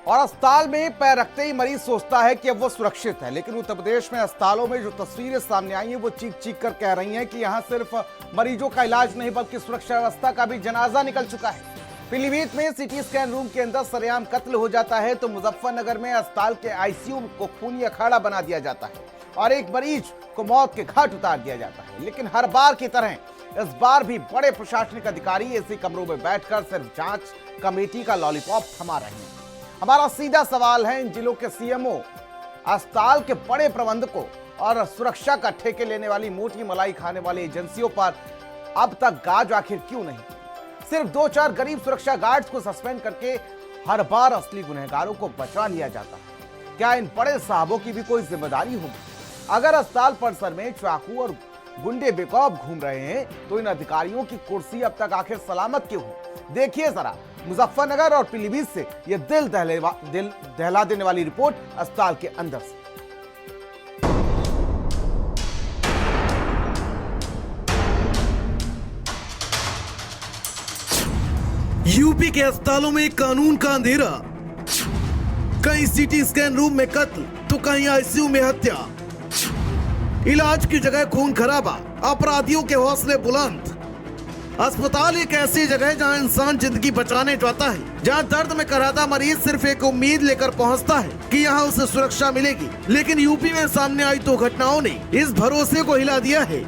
और अस्पताल में पैर रखते ही मरीज सोचता है कि अब वो सुरक्षित है। लेकिन उत्तर प्रदेश में अस्पतालों में जो तस्वीरें सामने आई हैं वो चीख चीख कर कह रही हैं कि यहां सिर्फ मरीजों का इलाज नहीं बल्कि सुरक्षा व्यवस्था का भी जनाजा निकल चुका है। पीलीभीत में सीटी स्कैन रूम के अंदर सरेआम कत्ल हो जाता है तो मुजफ्फरनगर में अस्पताल के आईसीयू को खूनी अखाड़ा बना दिया जाता है और एक मरीज को मौत के घाट उतार दिया जाता है। लेकिन हर बार की तरह इस बार भी बड़े प्रशासनिक अधिकारी ऐसे कमरों में बैठकर सिर्फ जांच कमेटी का लॉलीपॉप थमा रहे हैं। हमारा सीधा सवाल है इन जिलों के सीएमओ, अस्पताल के बड़े प्रबंधकों और सुरक्षा का ठेके लेने वाली मोटी मलाई खाने वाली एजेंसियों पर अब तक गाज आखिर क्यों नहीं? सिर्फ 2-4 गरीब सुरक्षा गार्ड्स को सस्पेंड करके हर बार असली गुनहगारों को बचा लिया जाता है। क्या इन बड़े साहबों की भी कोई जिम्मेदारी होगी? अगर अस्पताल परिसर में चाकू और गुंडे बेखौफ घूम रहे हैं तो इन अधिकारियों की कुर्सी अब तक आखिर सलामत क्यों है? देखिए जरा मुजफ्फरनगर और पीलीभीत से यह दिल दहला देने वाली रिपोर्ट अस्पताल के अंदर से। यूपी के अस्पतालों में कानून का अंधेरा, कहीं सीटी स्कैन रूम में कत्ल तो कहीं आईसीयू में हत्या। इलाज की जगह खून खराबा, अपराधियों के हौसले बुलंद। अस्पताल एक ऐसी जगह है जहां इंसान जिंदगी बचाने जाता है, जहां दर्द में कराहता मरीज सिर्फ एक उम्मीद लेकर पहुंचता है कि यहां उसे सुरक्षा मिलेगी। लेकिन यूपी में सामने आई 2 घटनाओं ने इस भरोसे को हिला दिया है।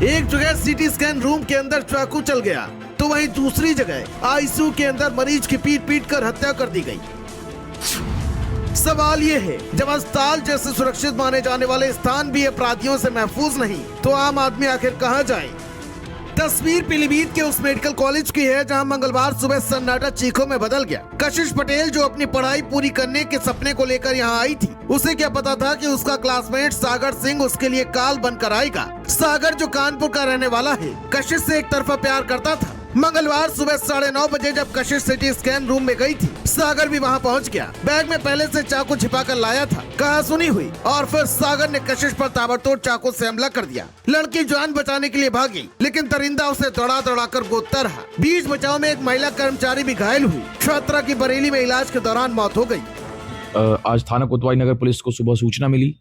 एक जगह सीटी स्कैन रूम के अंदर चाकू चल गया तो वहीं दूसरी जगह आईसीयू के अंदर मरीज की पीट कर हत्या कर दी गई। सवाल ये है, जब अस्पताल जैसे सुरक्षित माने जाने वाले स्थान भी अपराधियों से महफूज नहीं तो आम आदमी आखिर कहां जाए? तस्वीर पीलीभीत के उस मेडिकल कॉलेज की है जहां मंगलवार सुबह सन्नाटा चीखों में बदल गया। कशिश पटेल जो अपनी पढ़ाई पूरी करने के सपने को लेकर यहां आई थी, उसे क्या पता था कि उसका क्लासमेट सागर सिंह उसके लिए काल बनकर आएगा। सागर जो कानपुर का रहने वाला है, कशिश से एक तरफा प्यार करता था। मंगलवार सुबह 9:30 बजे जब कशिश सिटी स्कैन रूम में गई थी, सागर भी वहां पहुंच गया। बैग में पहले से चाकू छिपा कर लाया था। कहा सुनी हुई और फिर सागर ने कशिश पर ताबड़तोड़ चाकू से हमला कर दिया। लड़की जान बचाने के लिए भागी लेकिन दरिंदा उसे दौड़ा कर गोदता रहा। बीच बचाव में एक महिला कर्मचारी भी घायल हुई। छात्रा की बरेली में इलाज के दौरान मौत हो गई। आज थाना कोतवाली नगर पुलिस को सुबह सूचना मिली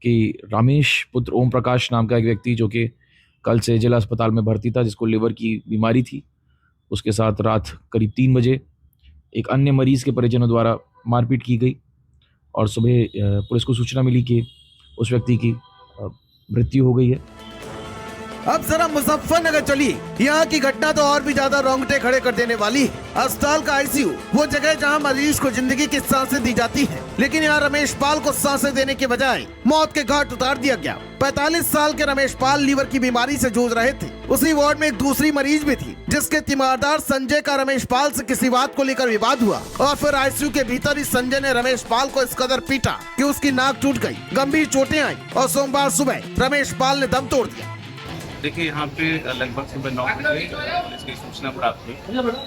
कि रमेश पुत्र ओम प्रकाश नाम का एक व्यक्ति जो कि कल से जिला अस्पताल में भर्ती था, जिसको लिवर की बीमारी थी, उसके साथ रात करीब 3 बजे एक अन्य मरीज के परिजनों द्वारा मारपीट की गई और सुबह पुलिस को सूचना मिली कि उस व्यक्ति की मृत्यु हो गई है। अब जरा मुजफ्फरनगर चलिए। यहाँ की घटना तो और भी ज्यादा रोंगटे खड़े कर देने वाली है। अस्पताल का आईसीयू वो जगह जहाँ मरीज को जिंदगी की सांसें दी जाती है, लेकिन यहाँ रमेश पाल को सांसें देने के बजाय मौत के घाट उतार दिया गया। 45 साल के रमेश पाल लीवर की बीमारी से जूझ रहे थे। उसी वार्ड में एक दूसरी मरीज भी थी जिसके तीमारदार संजय का रमेश पाल से किसी बात को लेकर विवाद हुआ और फिर आईसीयू के भीतर ही संजय ने रमेश पाल को इस कदर पीटा कि उसकी नाक टूट गई, गंभीर चोटें आई और सोमवार सुबह रमेश पाल ने दम तोड़ दिया। देखिए, यहाँ पे लगभग सुबह 9 बजे पुलिस की सूचना प्राप्त हुई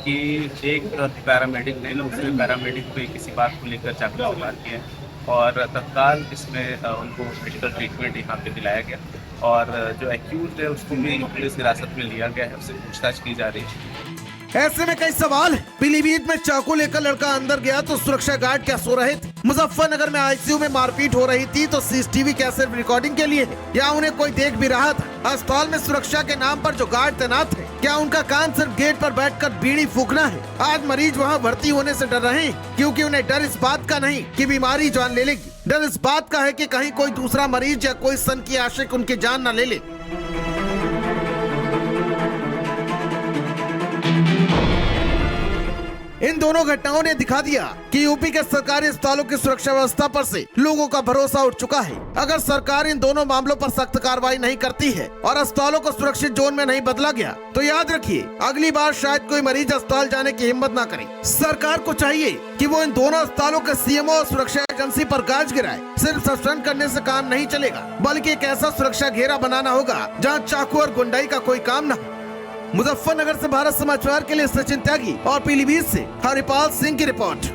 कि एक पैरामेडिक ने दूसरे पैरामेडिक पे किसी बात को लेकर चाकू से वार किया और तत्काल इसमें उनको मेडिकल ट्रीटमेंट यहाँ पे दिलाया गया और जो एक्यूज है उसको भी पुलिस हिरासत में लिया गया है, उससे पूछताछ की जा रही है। ऐसे में कई सवाल है। पीलीभीत में चाकू लेकर लड़का अंदर गया तो सुरक्षा गार्ड क्या सो रहे थे? मुजफ्फरनगर में आईसीयू में मारपीट हो रही थी तो सीसीटीवी क्या सिर्फ रिकॉर्डिंग के लिए है या उन्हें कोई देख भी रहा था? अस्पताल में सुरक्षा के नाम पर जो गार्ड तैनात है, क्या उनका काम सिर्फ गेट पर बैठकर बीड़ी फूकना है? आज मरीज वहाँ भर्ती होने से डर रहे हैं क्योंकि उन्हें डर इस बात का नहीं कि बीमारी जान ले लेगी, डर इस बात का है कि कहीं कोई दूसरा मरीज या कोई सन की आशिक उनकी जान न ले ले। इन दोनों घटनाओं ने दिखा दिया कि यूपी के सरकारी अस्पतालों की सुरक्षा व्यवस्था पर से लोगों का भरोसा उठ चुका है। अगर सरकार इन दोनों मामलों पर सख्त कार्रवाई नहीं करती है और अस्पतालों को सुरक्षित जोन में नहीं बदला गया तो याद रखिए अगली बार शायद कोई मरीज अस्पताल जाने की हिम्मत ना करे। सरकार को चाहिए कि वो इन दोनों अस्पतालों के सीएमओ और सुरक्षा एजेंसी पर गाज गिराए। सिर्फ सस्पेंड करने से काम नहीं चलेगा बल्कि एक ऐसा सुरक्षा घेरा बनाना होगा जहाँ चाकू और गुंडाई का कोई काम न हो। मुजफ्फरनगर से भारत समाचार के लिए सचिन त्यागी और पीलीभीत से हरिपाल सिंह की रिपोर्ट।